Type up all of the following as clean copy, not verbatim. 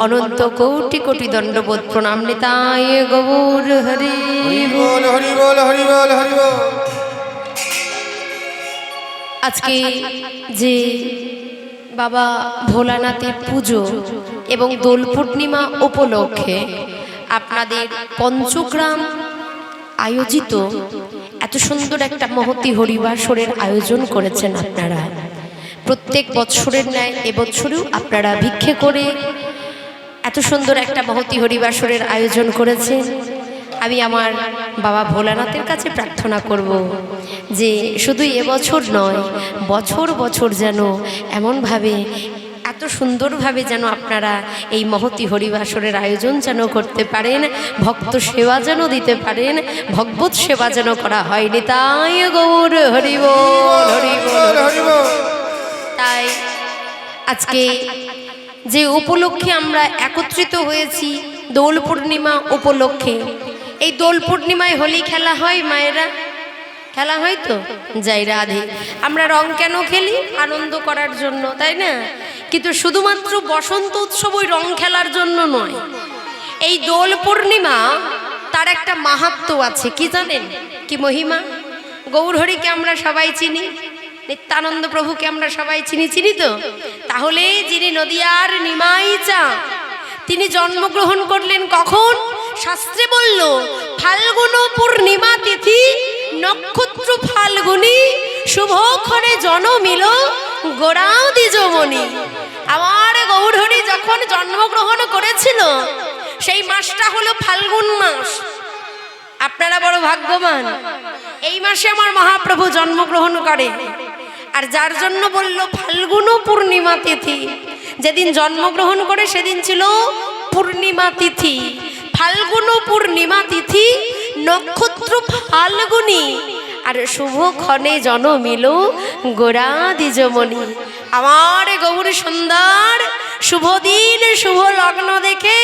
অনন্ত কোটি কোটি দণ্ডবোধ প্রণাম নিতাই গৌর হরি বল, হরি বল, হরি বল, হরি বল। আজকে যে বাবা ভোলানাথের পুজো এবং দোল পূর্ণিমা উপলক্ষে আপনাদের পঞ্চগ্রাম আয়োজিত এত সুন্দর একটা মহতী হরিবাসরের আয়োজন করেছেন আপনারা। প্রত্যেক বৎসরের ন্যায় এবছরেও আপনারা ভিক্ষে করে এত সুন্দর একটা মহতী হরিবাসরের আয়োজন করেছেন। আমি আমার বাবা ভোলানাথের কাছে প্রার্থনা করব যে শুধু এবছর নয়, বছর বছর যেন এমনভাবে এত সুন্দরভাবে যেন আপনারা এই মহতী হরিবাসরের আয়োজন যেন করতে পারেন, ভক্ত সেবা যেন দিতে পারেন, ভগবত সেবা যেন করা হয়। নিতাই গৌর হরি বল, হরি বল, হরি বল। তাই আজকে যে উপলক্ষে আমরা একত্রিত হয়েছি দোল পূর্ণিমা উপলক্ষে, এই দোল পূর্ণিমায় হোলি খেলা হয় মায়েরা, খেলা হয় তো যাই রাধে। আমরা রং কেন খেলি? আনন্দ করার জন্য, তাই না? কিন্তু শুধুমাত্র বসন্ত উৎসব ওই রং খেলার জন্য নয়। এই দোল পূর্ণিমা তার একটা মাহাত্ম্য আছে, কি জানেন? কি মহিমা? গৌরহরিকে আমরা সবাই চিনি, নিত্যানন্দ প্রভুকে আমরা সবাই চিনি তো। তাহলে যিনি নদিয়ার নিমাই চাঁদ, তিনি জন্মগ্রহণ করলেন কখন? শাস্ত্রে বলল ফাল্গুন পূর্ণিমা তিথি নক্ষত্র ফাল্গুনি শুভক্ষণে জনমিল গোড়াও দ্বিজমণি। আমার গৌরহরি যখন জন্মগ্রহণ করেছিল সেই মাসটা হলো ফাল্গুন মাস। আপনারা বড় ভাগ্যবান, এই মাসে আমার মহাপ্রভু জন্মগ্রহণ করে। আর যার জন্য বলল ফাল্গুন পূর্ণিমা তিথি, যেদিন জন্মগ্রহণ করে সেদিন ছিল পূর্ণিমা তিথি। ফাল্গুন পূর্ণিমা তিথি নক্ষত্র ফাল্গুনি আর শুভক্ষণে জনমিল গোড়া দ্বিজমণি। আমার গৌর সুন্দর শুভ দিন শুভ লগ্ন দেখে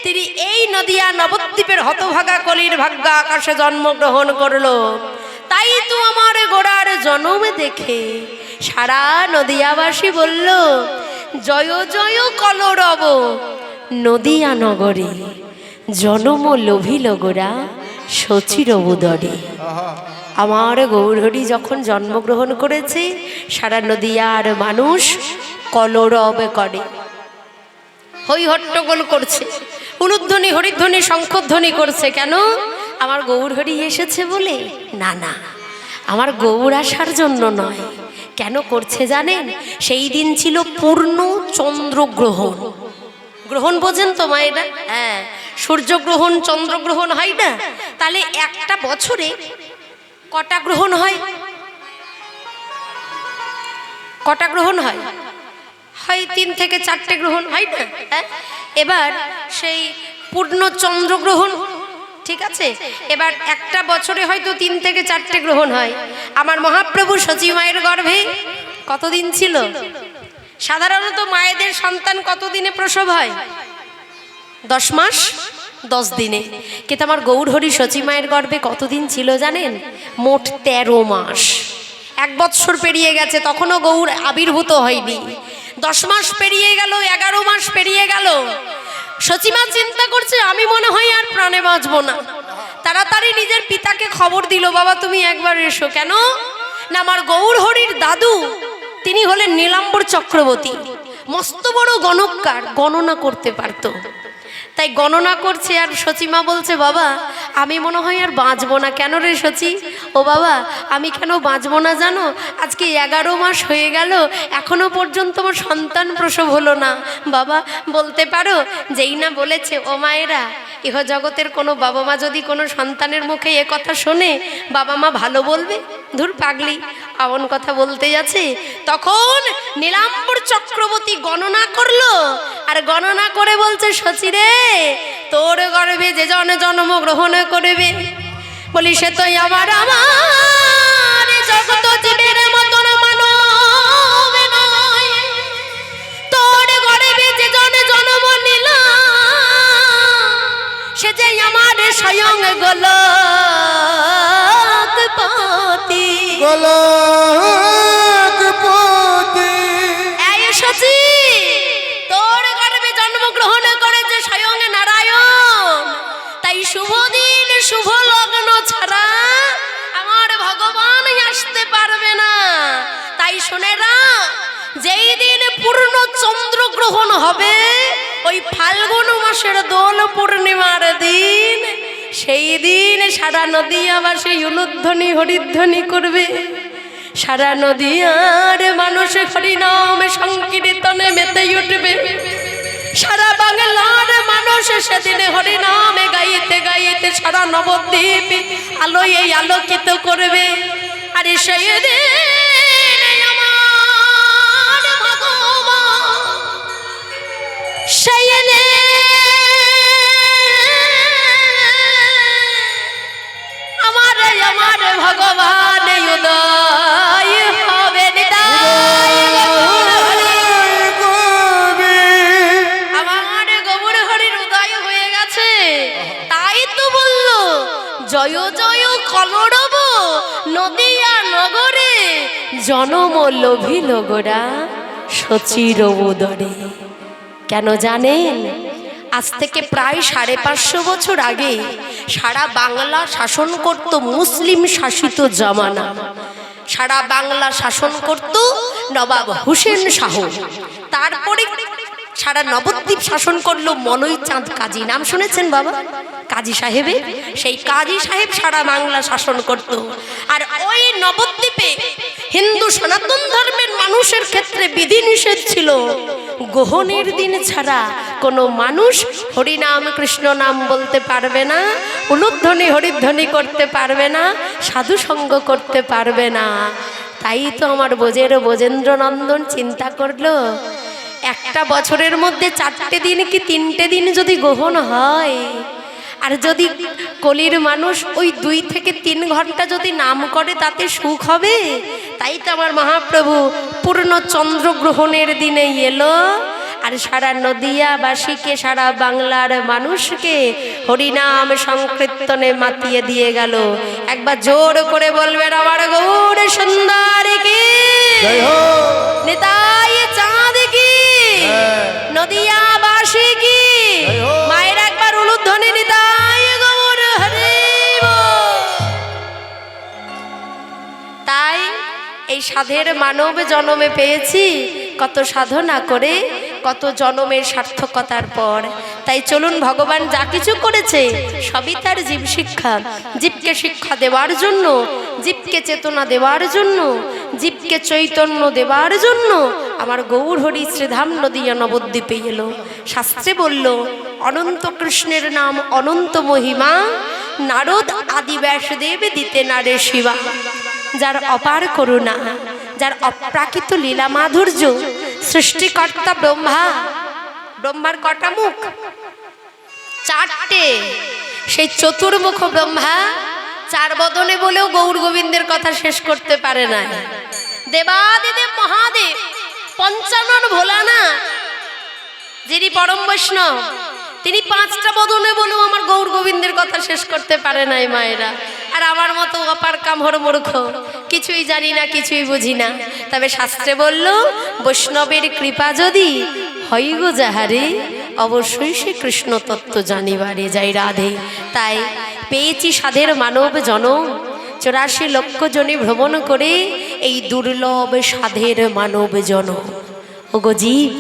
তিনি এই নদিয়া নবদ্বীপের হতভাগা কলির ভাগ্য আকাশে জন্মগ্রহণ করলো। তাই তো আমার গোড়ার জন্ম দেখে সারা নদিয়াবাসী বলল জয় জয় কলরব নদিয়া নগরে, জনম লোভিল গোড়া শচীর উদরে। আমার গৌরহরি যখন জন্মগ্রহণ করেছে সারা নদিয়ার মানুষ কলরব করে, হই হট্টগোল করছে, উলুধ্বনি হরিধ্বনি শঙ্খধ্বনি করছে। কেন? আমার গৌরহরি এসেছে বলে? না না, আমার গৌর আসার জন্য নয়। কেন করছে জানেন? সেই দিন ছিল পূর্ণ চন্দ্রগ্রহণ। গ্রহণ বোঝেন তো মায়েরা? হ্যাঁ, সূর্যগ্রহণ চন্দ্রগ্রহণ হয় না? তাহলে একটা বছরে কটা গ্রহণ হয়? কটা গ্রহণ হয়? হয় 3 থেকে 4টে গ্রহণ হয় না? হ্যাঁ, এবার সেই পূর্ণ চন্দ্রগ্রহণ, ঠিক আছে? এবার একটা বছরে হয়তো 3 থেকে 4টে গ্রহণ হয়। আমার মহাপ্রভু সচী মায়ের গর্ভে কতদিন ছিল? সাধারণত মায়েদের সন্তান কতদিনে প্রসব হয়? 10 মাস 10 দিনে। কিন্তু আমার গৌরহরি সচী মায়ের গর্ভে কতদিন ছিল জানেন? মোট 13 মাস। 1 বৎসর পেরিয়ে গেছে, তখনও গৌর আবির্ভূত হয়নি। 10 মাস পেরিয়ে গেল, 11 মাস পেরিয়ে গেল। সচিমা চিন্তা করছে আমি মনে হয় আর প্রাণে বাঁচবো না। তাড়াতাড়ি নিজের পিতাকে খবর দিল, বাবা তুমি একবার এসো। কেন না, আমার গৌরহরির দাদু তিনি হলেন নীলাম্বর চক্রবর্তী, মস্ত বড় গণককার, গণনা করতে পারতো। তাই গণনা করছে আর সচিমা বলছে বাবা আমি মনে হয় আর বাঁচবো না। কেন রে সচি? ও বাবা আমি কেন বাঁচবো না জানো? আজকে 11 মাস হয়ে গেল, এখনো পর্যন্ত আমার সন্তান প্রসব হলো না। বাবা বলতে পারো? যেই না বলেছে, ও মায়েরা ইহ জগতের কোনো বাবা মা যদি কোনো সন্তানের মুখে এ কথা শোনে, বাবা মা ভালো বলবে? ধুর পাগলি, এমন কথা বলতে যাচ্ছে। তখন নীলাম্বর চক্রবর্তী গণনা করলো, আর গণনা করে বলছে সচি রে তোর গর্ভে যে জন জন্মগ্রহণ করবে, বলি সে তো আমার আমার জগত জীবের মতন মানব নয়। তোর গর্ভে যে জন জন্ম নিল সে যে আমার স্বয়ং গোলকপতি। গোলকপতি এই সচি তোর গর্ভে জন্মগ্রহণ ছাড়া আমার ভগবান আসতে পারবে না। তাই শুনে না, যেই দিন পূর্ণ চন্দ্রগ্রহণ হবে ওই ফাল্গুন মাসের দোল পূর্ণিমার দিন, সেই দিন সারা নদিয়াবাসী উলুধ্বনি হরিধ্বনি করবে। সারা নদিয়ার মানুষ হরিনাম সংকীর্তনে মেতে উঠবে। সারা বাংলার মানুষ সেদিনে হরিনামে গাইতে গাইতে সারা নবদ্বীপ আলোয় আলোকিত করবে। আরে সেই দিন আমার ভগবান, সেই দিন আমার ভগবান উদয় হবে। আমার গৌর হরির উদয় হয়ে গেছে। তাই তো বললো, জয় জয় কলরব নদিয়া নগরে, জনম লোভিল গোরা সচির উদরে। কেন জানেন? আজ থেকে প্রায় 550 বছর আগে সারা বাংলা শাসন করত মুসলিম শাসিত জামানা। সারা বাংলা শাসন করত নবাব হুসেন শাহ। তারপরে সারা নবদ্বীপ শাসন করলো মলয় চাঁদ কাজী। নাম শুনেছেন বাবা? কাজী সাহেবের। সেই কাজী সাহেব সারা বাংলা শাসন করত। আর ওই নবদ্বীপে হিন্দু সনাতন ধর্মের মানুষের ক্ষেত্রে বিধিনিষেধ ছিল, গ্রহণের দিন ছাড়া কোনো মানুষ হরিনাম কৃষ্ণ নাম বলতে পারবে না, উলুধ্বনি হরিধ্বনি করতে পারবে না, সাধু সঙ্গ করতে পারবে না। তাই তো আমার ব্রজেন্দ্র নন্দন চিন্তা করলো, একটা বছরের মধ্যে 4টে দিন কি 3টে দিন যদি গ্রহণ হয়, আর যদি কলির মানুষ ওই 2 থেকে 3 ঘন্টা যদি নাম করে তাতে সুখ হবে। তাই তো আমার মহাপ্রভু পূর্ণ চন্দ্রগ্রহণের দিনে এলো, আর সারা নদিয়াবাসীকে সারা বাংলার মানুষকে হরিনাম সংকীর্তনে মাতিয়ে দিয়ে গেল। একবার জোর করে বলবেন, আমার গৌর সুন্দর কি, নিতাই চাঁদ কি, নদিয়াবাসী কি, মায়ের একবার উলুধ্বনি নিতাই গৌর হরি বল। তাই এই সাধের মানব জন্মে পেয়েছি কত সাধনা করে, কত জন্মের সার্থকতার পর। তাই চলুন, ভগবান যা কিছু করেছে সবই তার জীব শিক্ষা। জীবকে শিক্ষা দেওয়ার জন্য, জীবকে চেতনা দেওয়ার জন্য, জীবকে চৈতন্য দেওয়ার জন্য আমার গৌর হরি শ্রীধাম নদিয়া নবদ্বীপে এলো। শাস্ত্রে বলল, অনন্ত কৃষ্ণের নাম অনন্ত মহিমা, নারদ আদি ব্যাসদেব দিতে নারে শিবা। যার অপার করুণা, যার অপ্রাকৃত লীলা মাধুর্য, সৃষ্টিকর্তা ব্রহ্মা, ব্রহ্মার কটা মুখ? 4টে। সেই চতুর্মুখ ব্রহ্মা 4 বদনে বলেও গৌর গোবিন্দের কথা শেষ করতে পারে না। দেবাদিদেব মহাদেব পঞ্চানন ভোলানাথ, যিনি পরম বৈষ্ণব, তিনি 5টা বদনে বলেও আমার গৌর গোবিন্দের কথা শেষ করতে পারে নাই মায়েরা। আর আমার মতো অপার কামহর মূর্খ, কিছুই জানি না, কিছুই বুঝি না। তবে শাস্ত্রে বলল, বৈষ্ণবের কৃপা যদি হয় গো যাহারে, অবশ্যই সে কৃষ্ণ তত্ত্ব জানিবারে যাই রাধে। তাই পেয়েছি সাধের মানব জনম, 84 লক্ষ জনে ভ্রমণ করে এই দুর্লভ সাধের মানব জনম। ওগো জীব,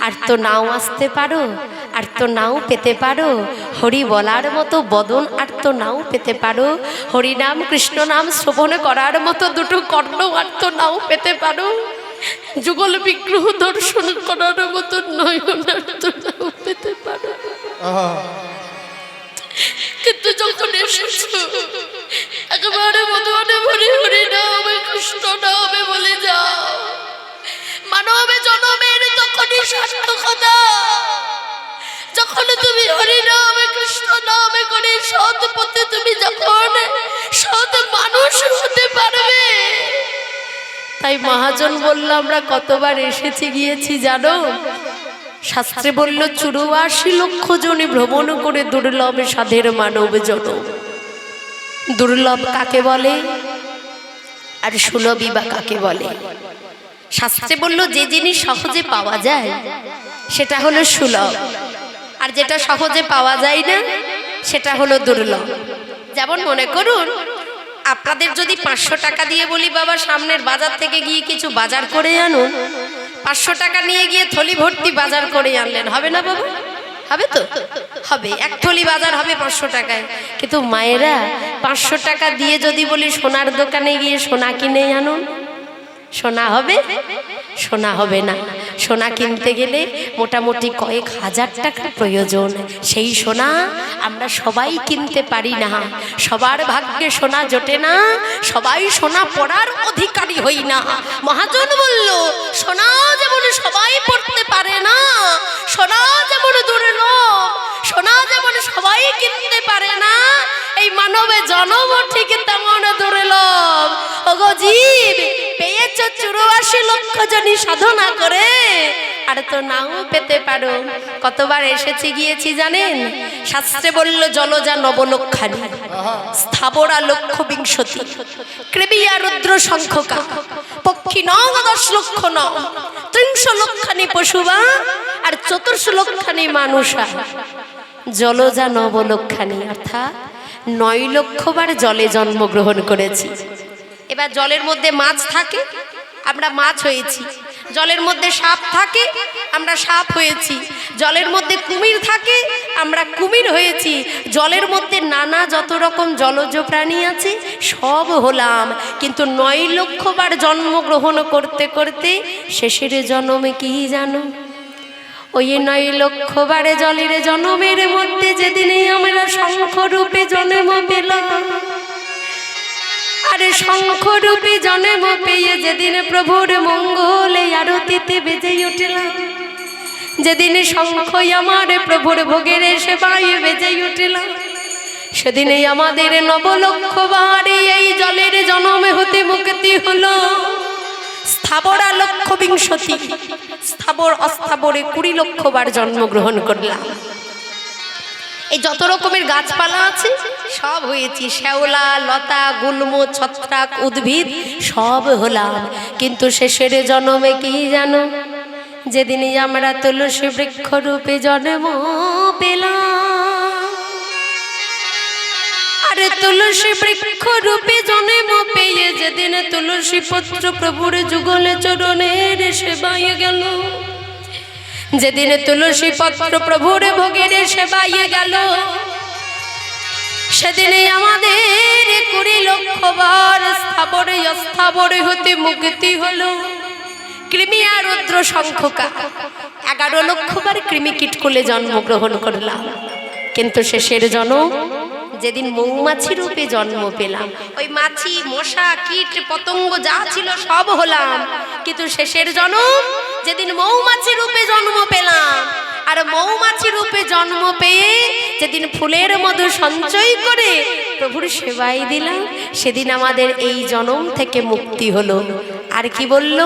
আর তো নাও আসতে পারো, আর তো নাও পেতে পারো, হরি বলার মতো বদন আর তো নাও পেতে পারো, হরি নাম কৃষ্ণ নাম শ্রবণ করার মতো 2টো কর্ণ আর তো নাও পেতে পারো, যুগল বিগ্রহ দর্শন করার মতো নয়ন আর তো নাও পেতে পারো। কিন্তু যখন এসেছো একেবারে মধুবনে ভরে হরি নামে কৃষ্ণ নামে বলে যাও, মানবে জনমের তখনই সার্থকতা। যখন তুমি হরি নামে কৃষ্ণ নামে করে সৎ পথে তুমি যখন সৎ মানুষ হতে পারবে। তাই মহাজন বলল, আমরা কতবার এসেছি গিয়েছি জানো? শাস্ত্রে বলল, 84 লক্ষ জনে ভ্রমণ করে দুর্লভ সাধের মানব জনম। দুর্লভ কাকে বলে আর সুলভই বা কাকে বলে? শাস্ত্রে বলল, যে জিনিস সহজে পাওয়া যায় সেটা হলো সুলভ, আর যেটা সহজে পাওয়া যায় না সেটা হলো দুর্লভ। যেমন মনে করুন আপনাদের যদি 500 টাকা দিয়ে বলি বাবা সামনের বাজার থেকে গিয়ে কিছু বাজার করে আনুন, 500 টাকা নিয়ে গিয়ে থলি ভর্তি বাজার করে আনলেন, হবে না বাবা? হবে তো? হবে। এক থলি বাজার হবে 500 টাকায়। কিন্তু মায়েরা 500 টাকা দিয়ে যদি বলি সোনার দোকানে গিয়ে সোনা কিনে আনুন, সোনা হবে? সোনা হবে না। সোনা কিনতে গেলে মোটামুটি কয়েক হাজার টাকার প্রয়োজন। সেই সোনা আমরা সবাই কিনতে পারি না, সবার ভাগ্যে সোনা জোটে না, সবাই সোনা পড়ার অধিকারী হই না। মহাজন বলল সোনা যেমন সবাই পড়তে পারে না, সোনা যেমন দুর্লভ, সোনা যেমন সবাই কিনতে পারে না, এই মানবে জন্ম ঠিক তেমন দুর্লভ। ওগো জীব, পেয়েছ 84 লক্ষ জনই সাধনা করে, আর তো নাও পেতে পারো। কতবার এসেছি গিয়েছি জানেন? শাস্ত্রে বলল জলজা নবলক্ষানি, স্থাবরা লক্ষ বিংশতি, কৃমিয়া রুদ্র শঙ্খকা, পক্ষী 10 লক্ষ 30 লক্ষানি পশুবা, আর 14 লক্ষানি মানুষা। জলজা নবলক্ষানি অর্থাৎ 9 লক্ষবার জলে জন্মগ্রহণ করেছি। এবার জলের মধ্যে মাছ থাকে, আমরা মাছ হয়েছি। জলের মধ্যে সাপ থাকে, আমরা সাপ হয়েছি। জলের মধ্যে কুমির থাকে, আমরা কুমির হয়েছি। জলের মধ্যে নানা যত রকম জলজ প্রাণী আছে সব হলাম। কিন্তু 9 লক্ষবার জন্মগ্রহণ করতে করতে শেষের জন্মে কি জানো? ওই 9 লক্ষবার জলের জন্মের মধ্যে যেদিনে আমরা শঙ্খ রূপে জন্ম পেলাম, আরে শঙ্খ রূপে জন্ম পেয়ে যেদিন প্রভুর মঙ্গলে আরতিতে বেজে উঠলাম, যেদিন শঙ্খ আমার প্রভুর ভোগের সেবায় বেজে উঠলাম, সেদিনে আমাদের 9 লক্ষবার এই জলের জন্মে হতে মুক্তি হলো। স্থাবরা লক্ষ বিংশতি, স্থাবর অস্থাবরে 20 লক্ষবার জন্মগ্রহণ করলাম। এই যত রকমের গাছপালা আছে সব হয়েছি, শ্যাওলা লতা গুল্ম ছত্রাক উদ্ভিদ সব হলাম। কিন্তু শেষের জন্মে কি জানো? যেদিনই আমরা তুলসী বৃক্ষ রূপে জন্ম পেলাম, আরে তুলসী বৃক্ষ রূপে জন্ম পেয়ে যেদিন তুলসী পত্র প্রভুর যুগলে চরণের সেবায় গেল, যেদিন তুলসী পত্র প্রভুর ভোগের সেবায় গেল, সেদিনে আমাদের 20 লক্ষবার স্থাবরে অস্থাবরে হতে মুক্তি হলো। কৃমি আর রুদ্র শঙ্খকা 11 লক্ষবার কৃমি কীটকুলে জন্মগ্রহণ করলাম। কিন্তু শেষের জন্ম যেদিন মৌমাছি রূপে জন্ম পেলাম, ওই মাছি মশা কীট পতঙ্গ যা ছিল সব হলাম। কিন্তু শেষের জন্ম যেদিন মৌমাছি রূপে জন্ম পেলাম, আর মৌমাছি রূপে জন্ম পেয়ে যেদিন ফুলের মধু সঞ্চয় করে প্রভুর সেবায় দিলাম, সেদিন আমাদের এই জন্ম থেকে মুক্তি হলো। আর কি বলল?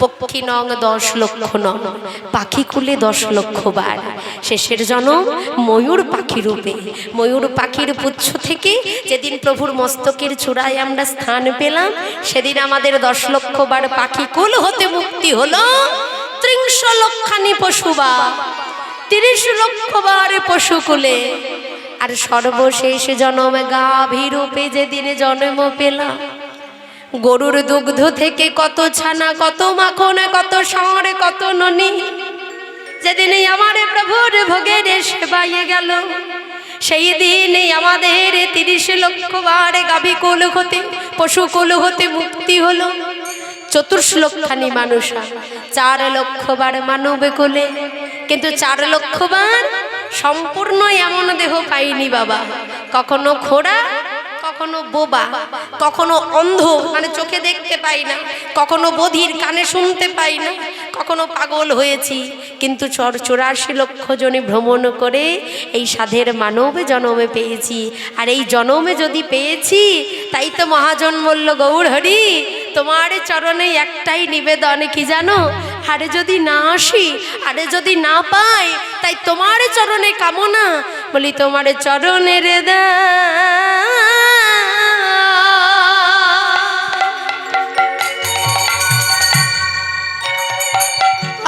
পক্ষী 10 লক্ষ, পাখি কুলে 10 লক্ষবার। শেষের জন্ম ময়ূর পাখি রূপে, ময়ূর পাখির পুচ্ছ থেকে যেদিন প্রভুর মস্তকের চূড়ায় আমরা স্থান পেলাম, সেদিন আমাদের 10 লক্ষবার পাখি কুল হতে মুক্তি হলো। 30 লক্ষানি পশুবা, 30 লক্ষবার পশুকুলে। আর সর্বশেষ জন্মে গাভী রূপে যেদিন জন্ম পেলাম, গরুর দুগ্ধ থেকে কত ছানা, কত মাখন, কত ষাঁড়, কত ননি, যেদিন আমার প্রভুর ভোগের সেবায় গেল, সেই দিনে আমাদের 30 লক্ষবার গাভী কুল হতে পশুকুল হতে মুক্তি হলো। 24 লক্ষানি মানুষ, 4 লক্ষবার মানব কুলে। কিন্তু 4 লক্ষবার সম্পূর্ণ এমন দেহ পাইনি বাবা। কখনো খোড়া, কখনো বোবা, কখনো অন্ধ মানে চোখে দেখতে পাই না, কখনো বধির কানে শুনতে পাই না, কখনো পাগল হয়েছি। কিন্তু 84 লক্ষ জনে ভ্রমণ করে এই সাধের মানব জন্মে পেয়েছি। আর এই জন্মে যদি পেয়েছি, তাই তো মহাজন বলল গৌর হরি তোমার চরণে একটাই নিবেদন, কি জানো? আরে যদি না আসি, আরে যদি না পাই, তাই তোমার চরণে কামনা, বলি তোমার চরণের দা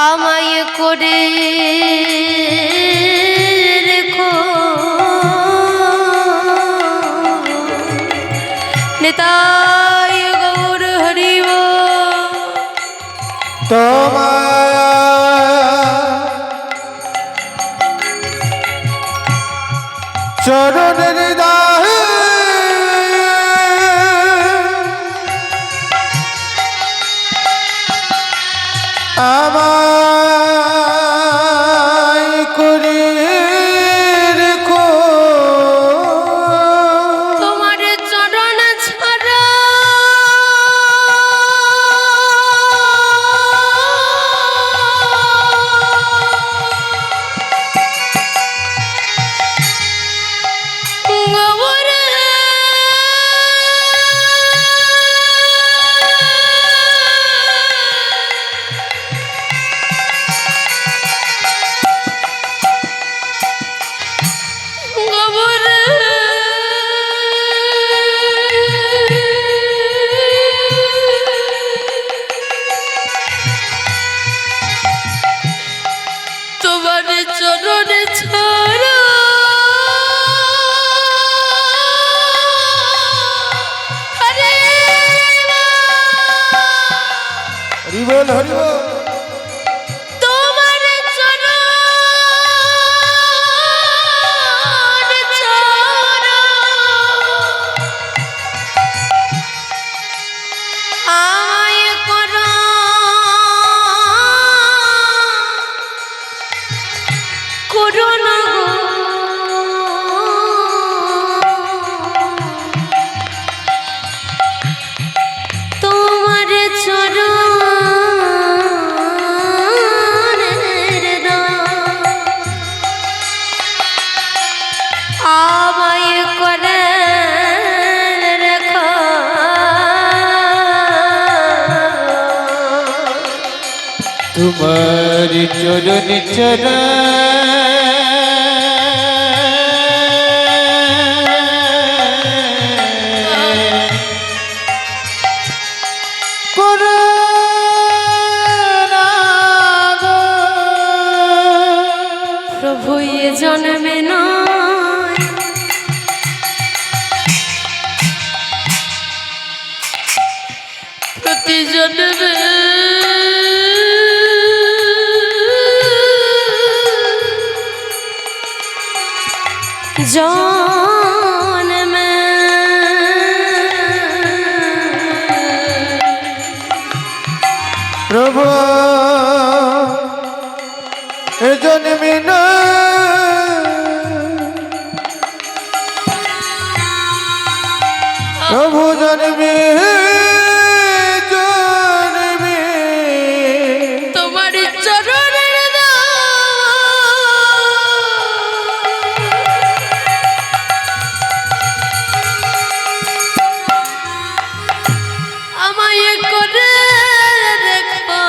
আমায় করে রেখো, নিতাই গৌর হরিব। তোমার চরণের দাহে আমায় করে রেখো। তোমার চরণ ছাড়া গৌর গৌর তোমার চরণে ছাড়া হরে হরিবল হরিবল। তোমার চরণ ছাড়া আমায় করো করুণা গো। তোমার চরণের দান আমায় করে রেখো। তোমার চরণ চরা প্রভু এ জন্মে নয় প্রতি জন্মে জন্মে প্রভু এ জন্মে না প্রভু জন্মে জন্মে তোমার চরণের আমায় করে রেখো।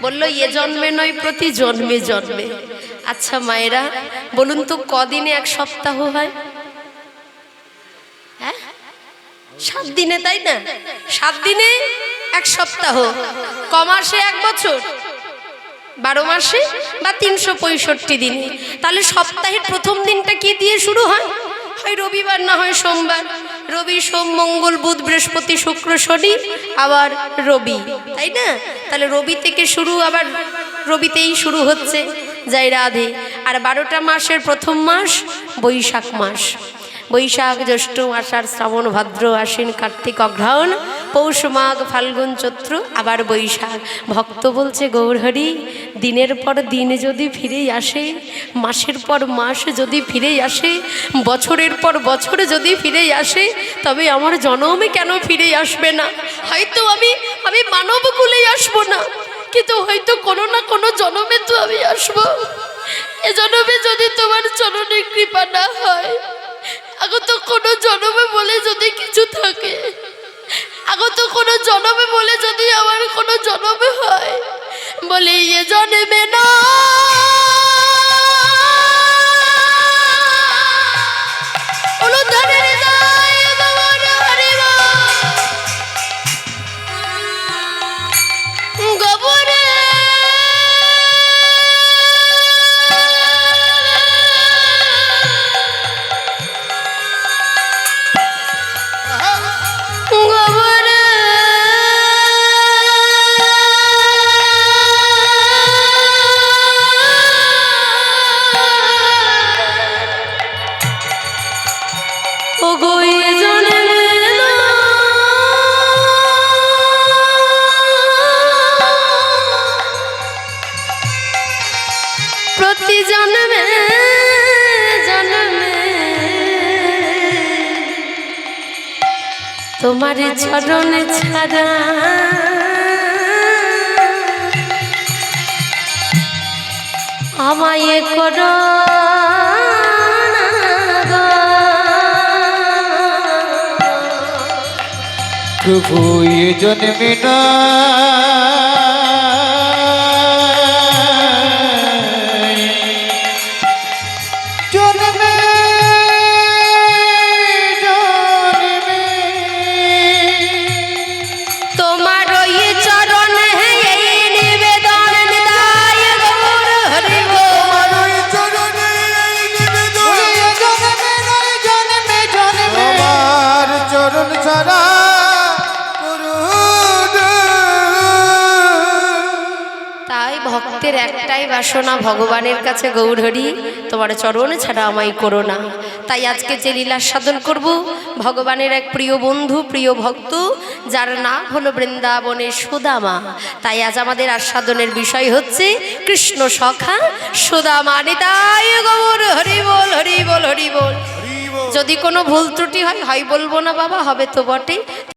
বললো এ জন্মে নয় প্রতি জন্মে জন্মে। আচ্ছা মায়েরা বলুন তো কদিনে এক সপ্তাহ হয়? হ্যাঁ 7 দিনে, তাই না? 7 দিনে এক সপ্তাহ, ক মাসে 1 বছর, 12 মাসে বা 365 দিনে। তাহলে সপ্তাহের প্রথম দিনটা কি দিয়ে শুরু হয়? হয় রবিবার না হয় সোমবার। রবি সোম মঙ্গল বুধ বৃহস্পতি শুক্র শনি আবার রবি, তাই না? তাহলে রবি থেকে শুরু, আবার রবিতেই শুরু হচ্ছে, যাই রাধে। আর 12টা মাসের প্রথম মাস বৈশাখ মাস। বৈশাখ জ্যৈষ্ঠ আষাঢ় শ্রাবণ ভাদ্র আশ্বিন কার্তিক অঘ্রাণ পৌষ মাঘ ফাল্গুন চৈত্র আবার বৈশাখ। ভক্ত বলছে গৌরহরি, দিনের পর দিন যদি ফিরেই আসে, মাসের পর মাস যদি ফিরেই আসে, বছরের পর বছর যদি ফিরেই আসে, তবে আমার জনমে কেন ফিরেই আসবে না? হয়তো আমি মানব কুলেই আসবো না, কিন্তু হয়তো কোনো না কোনো জনমে তো আমি আসবো। এ জনমে যদি তোমার চরণে কৃপা না হয়, আগত কোনো জনমে বলে যদি কিছু থাকে, আগত কোনো জনমে বলে যদি আমার কোনো জনমে হয়, বলে এ জন্মে না অনুধানের দায় গৌর হরিব গোবরে প্রতি জন্মে জন্মে তোমার চরণ ছাড়া আমায় করো না গো। প্রভু এ জন্মে না জন্মে জন্মে তোমার ওই চরণ এই নিবেদন নিতাই গৌর হরি বল। তোমার ওই চরণে এই নিবেদন জন্মে নয় জন্মে জন্মে আমার চরণ ছাড়া তাই ভক্তের একটাই বাসনা ভগবানের কাছে গৌরহরি তোমার চরণ ছাড়া আমায় করো না। তাই আজকে যে লীলা সাধন করব ভগবানের এক প্রিয় বন্ধু প্রিয় ভক্ত যার নাম হলো বৃন্দাবনের সুদামা। তাই আজ আমাদের আস্বাদনের বিষয় হচ্ছে কৃষ্ণ সখা সুদামা নিতাই গৌর হরি বল হরি বল হরি বল। যদি কোনো ভুল ত্রুটি হয় হয় বলবো না বাবা, হবে তো বটে।